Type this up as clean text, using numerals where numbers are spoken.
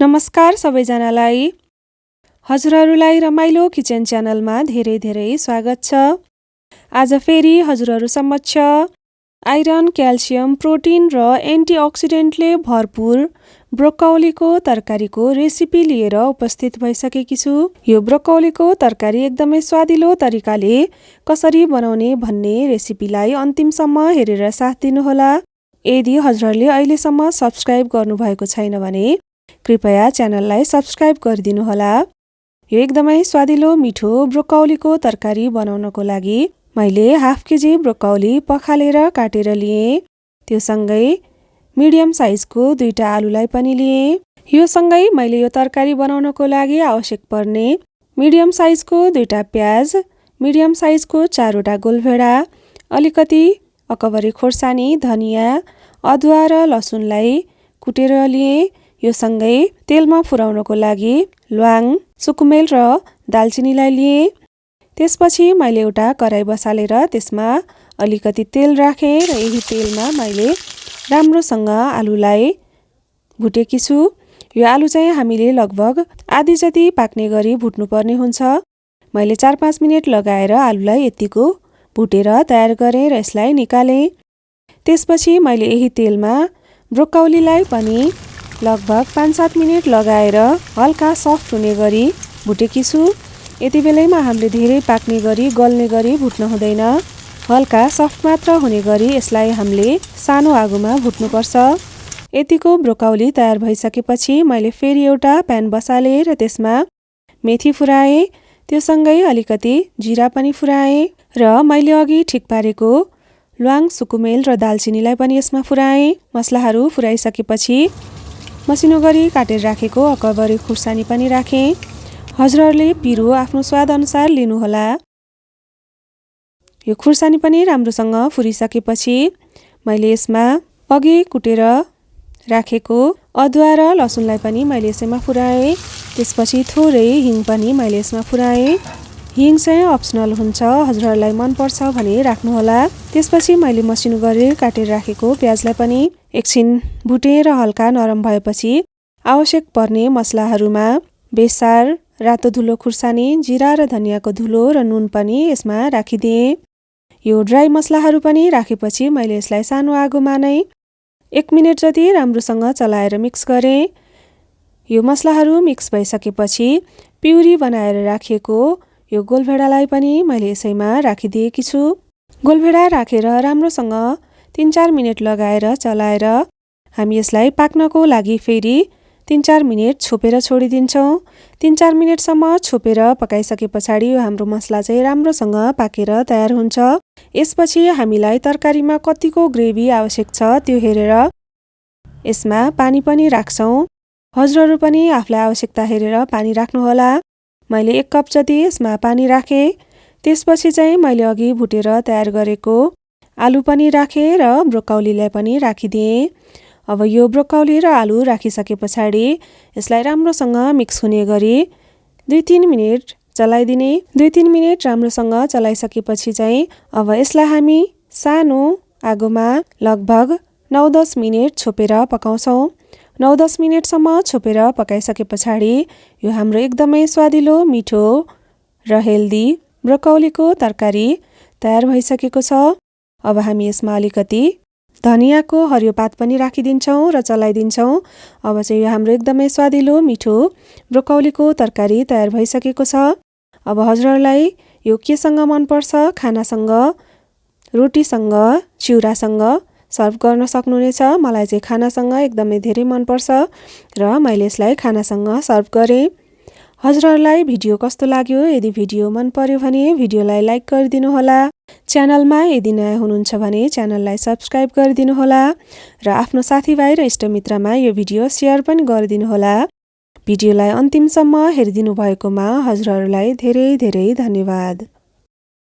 नमस्कार सबैजनालाई। हजुरहरूलाई रमाइलो किचन च्यानलमा धेरै स्वागत छ। आज फेरि हजुरहरू समक्ष आइरन, क्याल्सियम, प्रोटिन र एन्टिअक्सिडेन्टले भरपूर ब्रोकौलीको तरकारीको रेसिपी लिएर उपस्थित भइसकेकी छु। यो ब्रोकौलीको तरकारी एकदमै स्वादिलो तरिकाले कसरी बनाउने भन्ने रेसिपीलाई अन्तिमसम्म हेरेर साथ दिनुहोला। यदि हजुरहरूले अहिलेसम्म सब्स्क्राइब गर्नुभएको छैन भने कृपया च्यानललाई सब्स्क्राइब गरिदिनुहोला। यो एकदमै स्वादिलो मिठो ब्रोकौलीको तरकारी बनाउनको लागि मैले हाफ केजी ब्रोकौली पखालेर काटेर लिएँ। त्यो सँगै मिडियम साइजको 2टा आलुलाई पनि लिएँ। यो सँगै मैले यो तरकारी बनाउनको लागि आवश्यक पर्ने मिडियम साइजको 2टा प्याज, मिडियम साइजको 4वटा गोलभेडा, अलिकति अकबरी खोर्सानी, धनियाँ, अदुवा र लसुनलाई कुटेर लिएँ। यो सँगै तेलमा फुराउनको लागि ल्वाङ, सुकुमेल र दालचिनीलाई लिएँ। त्यसपछि मैले एउटा कराई बसालेर त्यसमा अलिकति तेल राखेँ र यही तेलमा मैले राम्रोसँग आलुलाई भुटेकी छु। यो आलु चाहिँ हामीले लगभग आधी जति पाक्ने गरी भुट्नुपर्ने हुन्छ। मैले 4-5 मिनेट लगाएर आलुलाई यतिको भुटेर तयार गरेँ र यसलाई निकालेँ। त्यसपछि मैले यही तेलमा ब्रोकौलीलाई पनि लगभग 5-7 मिनेट लगाएर हल्का सफ्ट हुने गरी भुटेकी छु। यति बेलैमा हामीले धेरै पाक्ने गरी गल्ने गरी भुट्न हुँदैन। हल्का सफ्ट मात्र हुने गरी यसलाई हामीले सानो आगोमा भुट्नुपर्छ। यतिको ब्रोकौली तयार भइसकेपछि मैले फेरि एउटा प्यान बसालेँ र त्यसमा मेथी फुराएँ। त्यो सँगै अलिकति जिरा पनि फुराएँ र मैले अघि ठिक पारेको ल्वाङ, सुकुमेल र दालचिनीलाई पनि यसमा फुराएँ। मसलाहरू फुराइसकेपछि मसिनो गरी काटेर राखेको अकबरी खुर्सानी पनि राखेँ। हजुरहरूले पिरो आफ्नो स्वाद अनुसार लिनुहोला। यो खुर्सानी पनि राम्रोसँग फुरिसकेपछि मैले यसमा अघि कुटेर राखेको अदुवा र लसुनलाई पनि मैले यसैमा फुराएँ। त्यसपछि थोरै हिङ पनि मैले यसमा फुराएँ। हिङ चाहिँ अप्सनल हुन्छ, हजुरहरूलाई मनपर्छ भने राख्नुहोला। त्यसपछि मैले मसिनो गरेर काटेर राखेको प्याजलाई पनि एकछिन भुटेँ र हल्का नरम भएपछि आवश्यक पर्ने मसलाहरूमा बेसार, रातो धुलो खुर्सानी, जिरा र धनियाँको धुलो र नुन पनि यसमा राखिदिएँ। यो ड्राई मसलाहरू पनि राखेपछि मैले यसलाई सानो आगोमा नै 1 मिनेट जति राम्रोसँग चलाएर मिक्स गरेँ। यो मसलाहरू मिक्स भइसकेपछि प्युरी बनाएर राखिएको यो गोलभेडालाई पनि मैले यसैमा राखिदिएकी छु। गोलभेडा राखेर राम्रोसँग 3-4 मिनेट लगाएर चलाएर हामी यसलाई पाक्नको लागि फेरि 3-4 मिनेट छोपेर छोडिदिन्छौँ। 3-4 मिनेटसम्म छोपेर पकाइसके पछाडि यो हाम्रो मसला चाहिँ राम्रोसँग पाकेर तयार हुन्छ। यसपछि हामीलाई तरकारीमा कतिको ग्रेभी आवश्यक छ त्यो हेरेर यसमा पानी पनि राख्छौँ। हजुरहरू पनि आफूलाई आवश्यकता हेरेर पानी राख्नुहोला। मैले 1 कप जति यसमा पानी राखेँ। त्यसपछि चाहिँ मैले अघि भुटेर तयार गरेको आलु पनि राखेँ र ब्रोकौलीलाई पनि राखिदिएँ। अब यो ब्रोकौली र आलु राखिसके पछाडि यसलाई राम्रोसँग मिक्स हुने गरी 2-3 मिनेट चलाइदिने। 2-3 मिनेट राम्रोसँग चलाइसकेपछि चाहिँ अब यसलाई हामी सानो आगोमा लगभग 9-10 मिनेट छोपेर पकाउँछौँ। 9-10 मिनेटसम्म छोपेर पकाइसके पछाडि यो हाम्रो एकदमै स्वादिलो, मिठो र हेल्दी ब्रोकौलीको तरकारी तयार भइसकेको छ। अब हामी यसमा अलिकति धनियाँको हरियो पात पनि राखिदिन्छौँ र चलाइदिन्छौँ। अब चाहिँ यो हाम्रो एकदमै स्वादिलो, मिठो ब्रोकौलीको तरकारी तयार भइसकेको छ। अब हजुरहरूलाई यो केसँग मनपर्छ, खानासँग, रोटीसँग, चिउरासँग सर्भ गर्न सक्नुहुनेछ। मलाई चाहिँ खानासँग एकदमै धेरै मनपर्छ र मैले यसलाई खानासँग सर्भ गरेँ। हजुरहरूलाई भिडियो कस्तो लाग्यो? यदि भिडियो मन पर्यो भने भिडियोलाई लाइक गरिदिनुहोला। च्यानलमा यदि नयाँ हुनुहुन्छ भने च्यानललाई सब्स्क्राइब गरिदिनुहोला र आफ्नो साथीभाइ र इष्टमित्रमा यो भिडियो सेयर पनि गरिदिनुहोला। भिडियोलाई अन्तिमसम्म हेरिदिनु भएकोमा हजुरहरूलाई धेरै धन्यवाद।